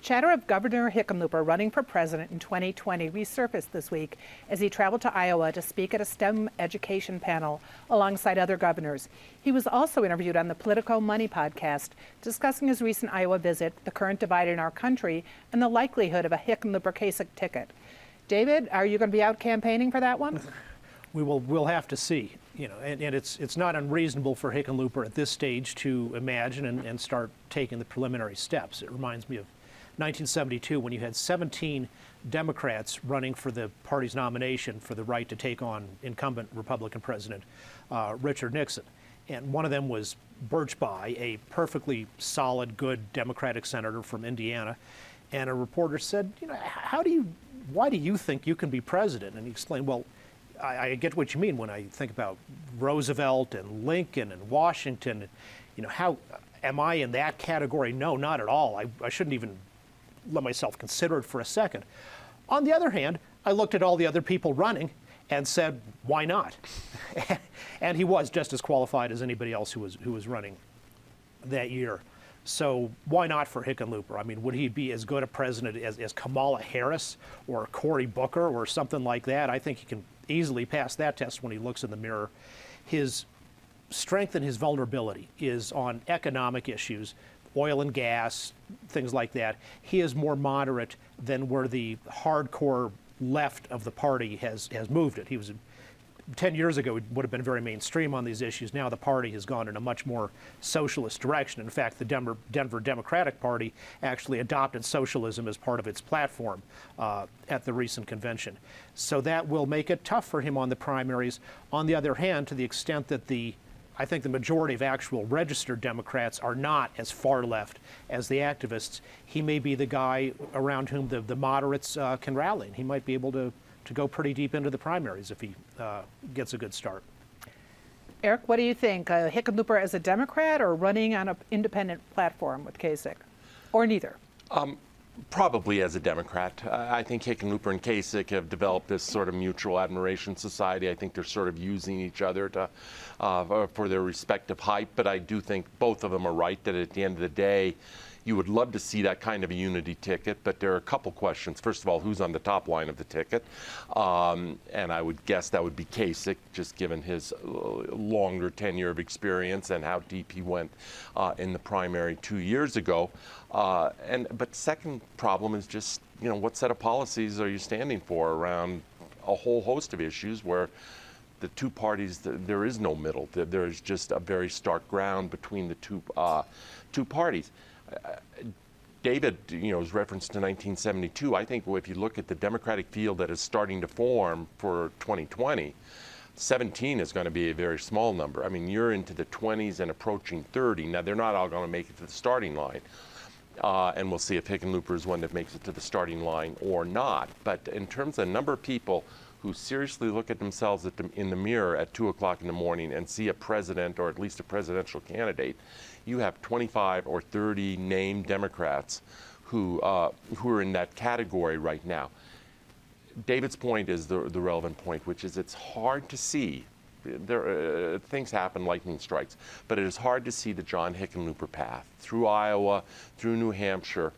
Chatter of Governor Hickenlooper running for president in 2020 resurfaced this week as he traveled to Iowa to speak at a STEM education panel alongside other governors. He was also interviewed on the Politico Money podcast, discussing his recent Iowa visit, the current divide in our country, and the likelihood of a Hickenlooper-Kasich ticket. David, are you going to be out campaigning for that one? We'll have to see. And it's not unreasonable for Hickenlooper at this stage to imagine and start taking the preliminary steps. It reminds me of 1972, when you had 17 Democrats running for the party's nomination for the right to take on incumbent Republican President Richard Nixon. And one of them was Birchby, a perfectly solid, good Democratic senator from Indiana. And a reporter said, why do you think you can be president? And he explained, well, I get what you mean when I think about Roosevelt and Lincoln and Washington. How am I in that category? No, not at all. I shouldn't even let myself consider it for a second. On the other hand, I looked at all the other people running and said, why not? And he was just as qualified as anybody else who was running that year. So why not for Hickenlooper? I mean, would he be as good a president as Kamala Harris or Cory Booker or something like that? I think he can easily pass that test when he looks in the mirror. His strength and his vulnerability is on economic issues, oil and gas, things like that. He is more moderate than where the hardcore left of the party has moved it. He was 10 years ago, it would have been very mainstream on these issues. Now the party has gone in a much more socialist direction. In fact, the Denver Democratic Party actually adopted socialism as part of its platform at the recent convention. So that will make it tough for him on the primaries. On the other hand, to the extent that I think the majority of actual registered Democrats are not as far left as the activists, he may be the guy around whom the moderates can rally. And he might be able to go pretty deep into the primaries if he gets a good start. Eric, what do you think? Hickenlooper as a Democrat or running on an independent platform with Kasich? Or neither? Probably as a Democrat. I think Hickenlooper and Kasich have developed this sort of mutual admiration society. I think they're sort of using each other for their respective hype, but I do think both of them are right that at the end of the day, you would love to see that kind of a unity ticket, but there are a couple questions. First of all, who's on the top line of the ticket? And I would guess that would be Kasich, just given his longer tenure of experience and how deep he went in the primary 2 years ago. But second problem is just, what set of policies are you standing for around a whole host of issues where the two parties, there is no middle. There's just a very stark ground between the two parties. David, was referenced to 1972. I think if you look at the Democratic field that is starting to form for 2020, 17 is going to be a very small number. I mean, you're into the 20s and approaching 30. Now, they're not all going to make it to the starting line. And we'll see if Hickenlooper is one that makes it to the starting line or not. But in terms of the number of people who seriously look at themselves in the mirror at 2 o'clock in the morning and see a president or at least a presidential candidate, you have 25 or 30 named Democrats who are in that category right now. David's point is the relevant point, which is it's hard to see. Things happen, lightning strikes, but it is hard to see the John Hickenlooper path through Iowa, through New Hampshire,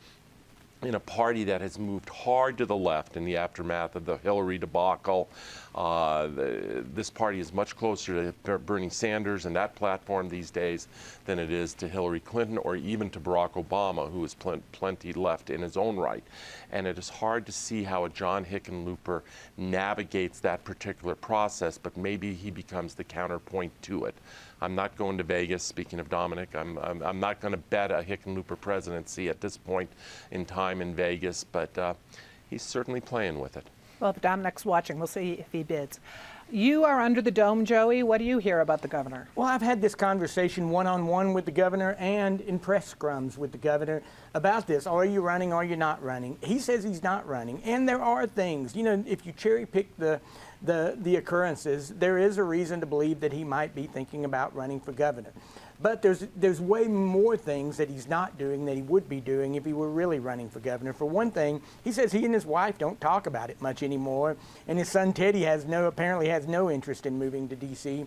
in a party that has moved hard to the left in the aftermath of the Hillary debacle. This party is much closer to Bernie Sanders and that platform these days than it is to Hillary Clinton or even to Barack Obama, who is plenty left in his own right. And it is hard to see how a John Hickenlooper navigates that particular process, but maybe he becomes the counterpoint to it. I'm not going to Vegas, speaking of Dominic. I'm not going to bet a Hickenlooper presidency at this point in time in Vegas, but he's certainly playing with it. Well, if Dominic's watching, we'll see if he bids. You are under the dome, Joey. What do you hear about the governor? Well, I've had this conversation one-on-one with the governor and in press scrums with the governor about this. Are you running? Are you not running? He says he's not running. And there are things, if you cherry pick the occurrences, there is a reason to believe that he might be thinking about running for governor. But there's way more things that he's not doing that he would be doing if he were really running for governor. For one thing, he says he and his wife don't talk about it much anymore, and his son Teddy apparently has no interest in moving to D.C.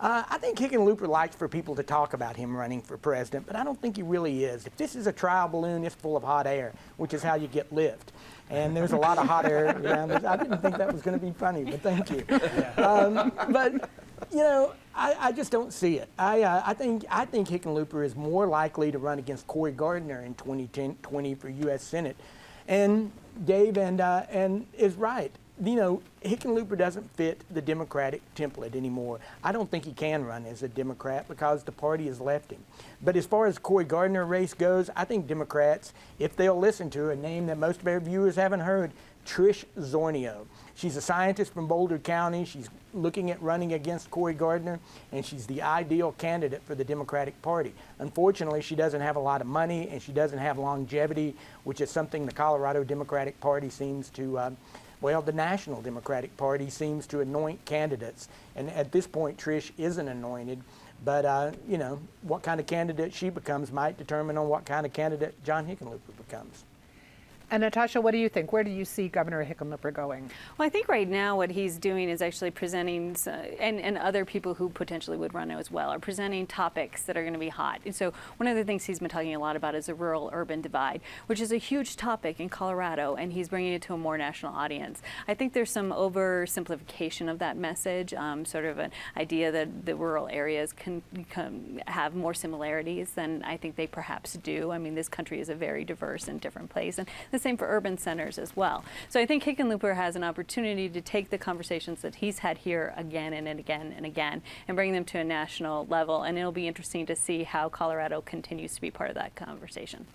I think Hickenlooper likes for people to talk about him running for president, but I don't think he really is. If this is a trial balloon, it's full of hot air, which is how you get lift. And there's a lot of hot air around this. I didn't think that was going to be funny, but thank you. But, you know, I just don't see it. I think Hickenlooper is more likely to run against Cory Gardner in 2020 for U.S. Senate. And Dave and is right. You know, Hickenlooper doesn't fit the Democratic template anymore. I don't think he can run as a Democrat because the party has left him. But as far as Cory Gardner race goes, I think Democrats, if they'll listen to a name that most of our viewers haven't heard, Trish Zornio. She's a scientist from Boulder County. She's looking at running against Cory Gardner, and she's the ideal candidate for the Democratic Party. Unfortunately, she doesn't have a lot of money, and she doesn't have longevity, which is something the Colorado Democratic Party seems to well, the National Democratic Party seems to anoint candidates, and at this point, Trish isn't anointed. But, you know, what kind of candidate she becomes might determine on what kind of candidate John Hickenlooper becomes. And Natasha, what do you think? Where do you see Governor Hickenlooper going? Well, I think right now what he's doing is actually presenting, and other people who potentially would run as well, are presenting topics that are going to be hot. And so one of the things he's been talking a lot about is the rural-urban divide, which is a huge topic in Colorado, and he's bringing it to a more national audience. I think there's some oversimplification of that message, sort of an idea that the rural areas can have more similarities than I think they perhaps do. I mean, this country is a very diverse and different place, and the same for urban centers as well. So I think Hickenlooper has an opportunity to take the conversations that he's had here again and again and again and bring them to a national level, and it'll be interesting to see how Colorado continues to be part of that conversation.